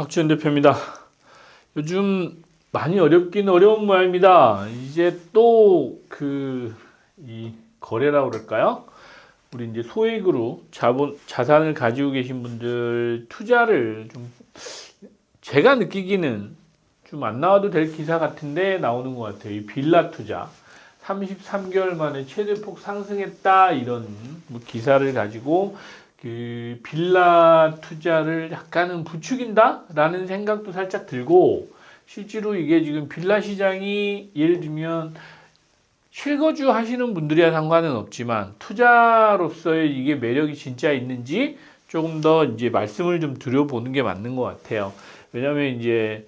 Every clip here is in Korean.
박지원 대표입니다. 요즘 많이 어렵긴 어려운 모양입니다. 이제 또 이 거래라고 그럴까요? 우리 이제 소액으로 자산을 가지고 계신 분들 투자를 좀 제가 느끼기는 좀 안 나와도 될 기사 같은데 나오는 것 같아요. 이 빌라 투자 33개월 만에 최대폭 상승했다 이런 뭐 기사를 가지고 그 빌라 투자를 약간은 부추긴다라는 생각도 살짝 들고, 실제로 이게 지금 빌라 시장이 예를 들면 실거주 하시는 분들이야 상관은 없지만 투자로서의 이게 매력이 진짜 있는지 조금 더 이제 말씀을 좀 드려보는 게 맞는 것 같아요. 왜냐하면 이제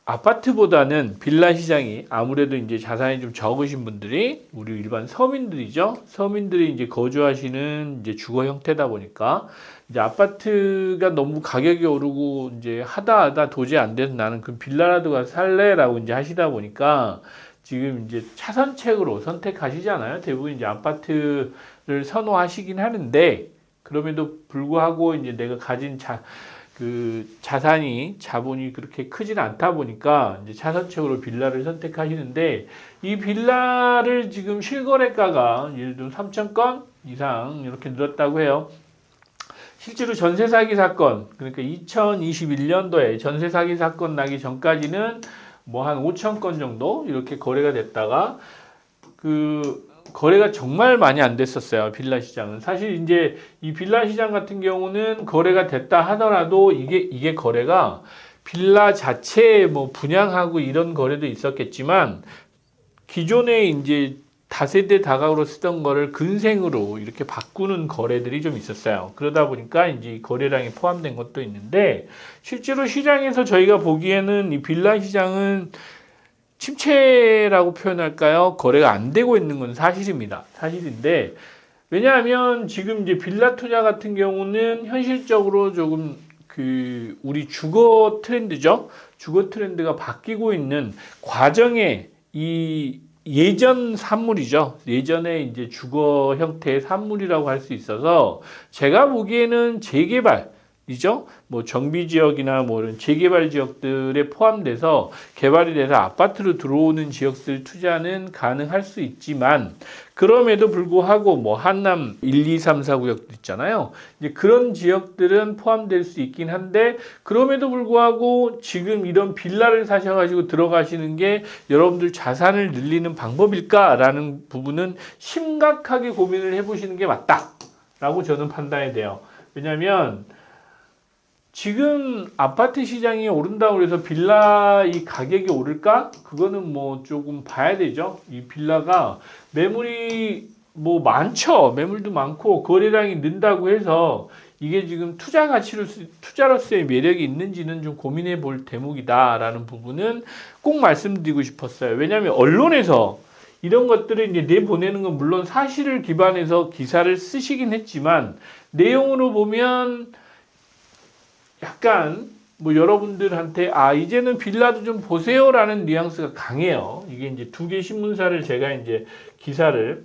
아파트보다는 빌라 시장이 아무래도 이제 자산이 좀 적으신 분들이 우리 일반 서민들이죠. 서민들이 이제 거주하시는 이제 주거 형태다 보니까 이제 아파트가 너무 가격이 오르고 이제 하다 도저히 안 돼서 나는 그 빌라라도 가서 살래라고 이제 하시다 보니까 지금 이제 차선책으로 선택하시잖아요. 대부분 이제 아파트를 선호하시긴 하는데, 그럼에도 불구하고 이제 내가 가진 자본이 그렇게 크지는 않다 보니까 이제 차선책으로 빌라를 선택하시는데, 이 빌라를 지금 실거래가가 예를 들면 3,000건 이상 이렇게 늘었다고 해요. 실제로 전세 사기 사건, 그러니까 2021년도에 전세 사기 사건 나기 전까지는 뭐 한 5,000건 정도 이렇게 거래가 됐다가 거래가 정말 많이 안 됐었어요. 빌라 시장은. 사실 이제 이 빌라 시장 같은 경우는 거래가 됐다 하더라도 이게 거래가 빌라 자체에 뭐 분양하고 이런 거래도 있었겠지만 기존에 이제 다세대 다가구로 쓰던 거를 근생으로 이렇게 바꾸는 거래들이 좀 있었어요. 그러다 보니까 이제 거래량이 포함된 것도 있는데, 실제로 시장에서 저희가 보기에는 이 빌라 시장은 침체라고 표현할까요? 거래가 안 되고 있는 건 사실입니다. 사실인데, 왜냐하면 지금 이제 빌라 투자 같은 경우는 현실적으로 조금 우리 주거 트렌드죠. 주거 트렌드가 바뀌고 있는 과정에 이 예전 산물이죠. 예전에 이제 주거 형태의 산물이라고 할 수 있어서 제가 보기에는 재개발이죠. 뭐 정비 지역이나 뭐 이런 재개발 지역들에 포함돼서 개발이 돼서 아파트로 들어오는 지역들 투자는 가능할 수 있지만, 그럼에도 불구하고 뭐 한남 1, 2, 3, 4 구역도 있잖아요. 이제 그런 지역들은 포함될 수 있긴 한데, 그럼에도 불구하고 지금 이런 빌라를 사셔가지고 들어가시는 게 여러분들 자산을 늘리는 방법일까라는 부분은 심각하게 고민을 해보시는 게 맞다라고 저는 판단이 돼요. 왜냐하면 지금 아파트 시장이 오른다고 해서 빌라 이 가격이 오를까? 그거는 뭐 조금 봐야 되죠. 이 빌라가 매물이 뭐 많죠. 매물도 많고 거래량이 는다고 해서 이게 지금 투자로서의 매력이 있는지는 좀 고민해 볼 대목이다라는 부분은 꼭 말씀드리고 싶었어요. 왜냐하면 언론에서 이런 것들을 이제 내보내는 건 물론 사실을 기반해서 기사를 쓰시긴 했지만, 내용으로 보면 약간 뭐 여러분들한테 이제는 빌라도 좀 보세요라는 뉘앙스가 강해요. 이게 이제 두 개 신문사를 제가 이제 기사를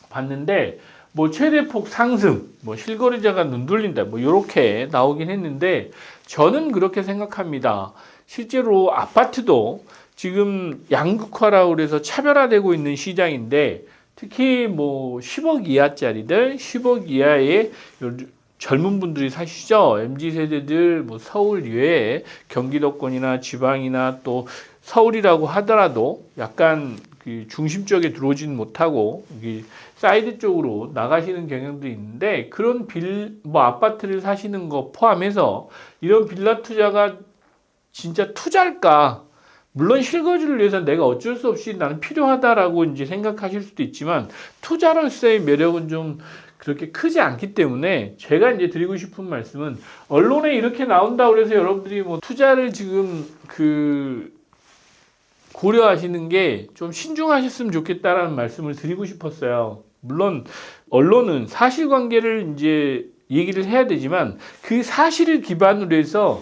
봤는데, 뭐 최대폭 상승, 뭐 실거래자가 눈 돌린다, 뭐 이렇게 나오긴 했는데, 저는 그렇게 생각합니다. 실제로 아파트도 지금 양극화라고 그래서 차별화되고 있는 시장인데, 특히 뭐 10억 이하짜리들, 10억 이하의 젊은 분들이 사시죠. MZ세대들 뭐 서울 외에 경기도권이나 지방이나 또 서울이라고 하더라도 약간 그 중심 쪽에 들어오지는 못하고 사이드 쪽으로 나가시는 경향도 있는데, 그런 아파트를 사시는 거 포함해서 이런 빌라 투자가 진짜 투자일까? 물론 실거주를 위해서 내가 어쩔 수 없이 나는 필요하다라고 이제 생각하실 수도 있지만, 투자로서의 매력은 좀 그렇게 크지 않기 때문에 제가 이제 드리고 싶은 말씀은, 언론에 이렇게 나온다고 해서 여러분들이 뭐 투자를 지금 고려하시는 게 좀 신중하셨으면 좋겠다라는 말씀을 드리고 싶었어요. 물론 언론은 사실관계를 이제 얘기를 해야 되지만, 그 사실을 기반으로 해서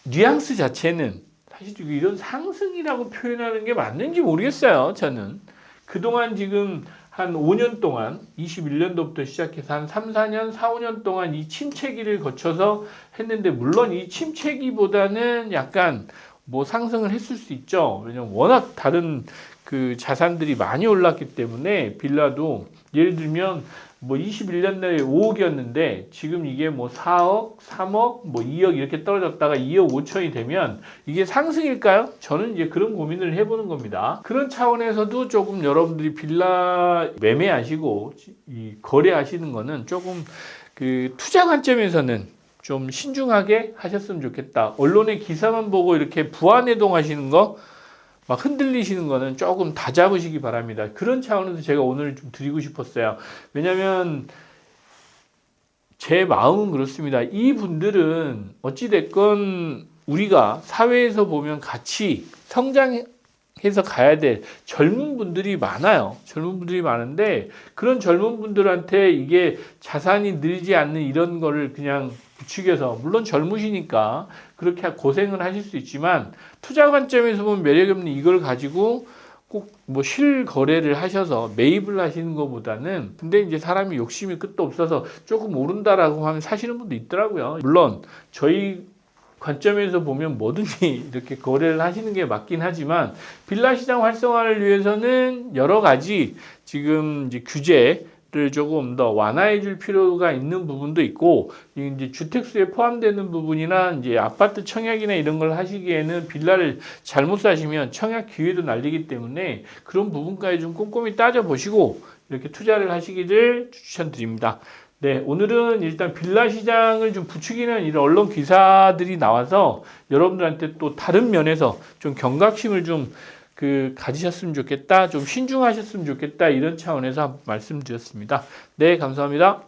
뉘앙스 자체는 사실 이런 상승이라고 표현하는 게 맞는지 모르겠어요. 저는 그동안 지금 한 5년 동안 21년도부터 시작해서 한 3, 4년, 4, 5년 동안 이 침체기를 거쳐서 했는데 물론 이 침체기보다는 약간 뭐 상승을 했을 수 있죠. 왜냐면 워낙 다른 그 자산들이 많이 올랐기 때문에 빌라도 예를 들면 뭐 21년도에 5억이었는데 지금 이게 뭐 4억, 3억, 뭐 2억 이렇게 떨어졌다가 2억 5천이 되면 이게 상승일까요? 저는 이제 그런 고민을 해보는 겁니다. 그런 차원에서도 조금 여러분들이 빌라 매매하시고 이 거래하시는 거는 조금 그 투자 관점에서는 좀 신중하게 하셨으면 좋겠다. 언론의 기사만 보고 이렇게 부안해동 하시는 거 막 흔들리시는 거는 조금 다 잡으시기 바랍니다. 그런 차원에서 제가 오늘 좀 드리고 싶었어요. 왜냐면 제 마음은 그렇습니다. 이분들은 어찌됐건 우리가 사회에서 보면 같이 성장해서 가야 될 젊은 분들이 많아요. 젊은 분들이 많은데 그런 젊은 분들한테 이게 자산이 늘지 않는 이런 거를 그냥 부추겨서 물론 젊으시니까 그렇게 고생을 하실 수 있지만 투자 관점에서 보면 매력이 없는 이걸 가지고 꼭 뭐 실거래를 하셔서 매입을 하시는 것보다는 근데 이제 사람이 욕심이 끝도 없어서 조금 오른다라고 하면 사시는 분도 있더라고요. 물론 저희 관점에서 보면 뭐든지 이렇게 거래를 하시는 게 맞긴 하지만 빌라 시장 활성화를 위해서는 여러 가지 지금 이제 규제를 조금 더 완화해 줄 필요가 있는 부분도 있고 이제 주택수에 포함되는 부분이나 이제 아파트 청약이나 이런 걸 하시기에는 빌라를 잘못 사시면 청약 기회도 날리기 때문에 그런 부분까지 좀 꼼꼼히 따져 보시고 이렇게 투자를 하시기를 추천드립니다. 네, 오늘은 일단 빌라 시장을 좀 부추기는 이런 언론 기사들이 나와서 여러분들한테 또 다른 면에서 좀 경각심을 좀 가지셨으면 좋겠다, 좀 신중하셨으면 좋겠다 이런 차원에서 말씀드렸습니다. 네, 감사합니다.